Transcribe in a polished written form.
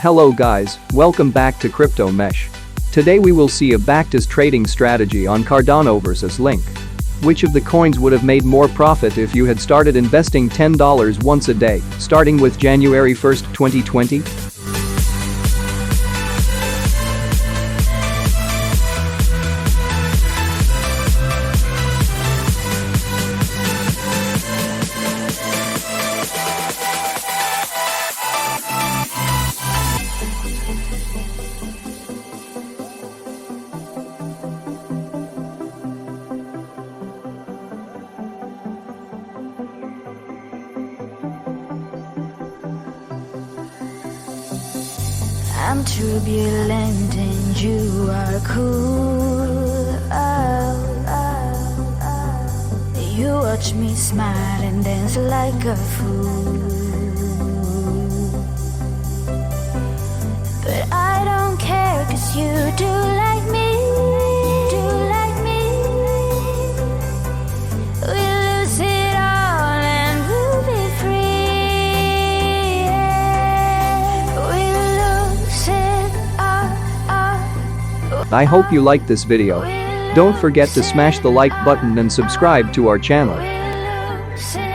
Hello guys, welcome back to Crypto Mesh. Today we will see a backtest trading strategy on Cardano versus Link. Which of the coins would have made more profit if you had started investing $10 once a day, starting with January 1st, 2020? I'm turbulent and you are cool. You watch me smile and dance like a fool. But I don't care, 'cause you do like me. We lose it all and we'll be free. We lose it all. I hope you liked this video. Don't forget to smash the like button and subscribe to our channel. We lose it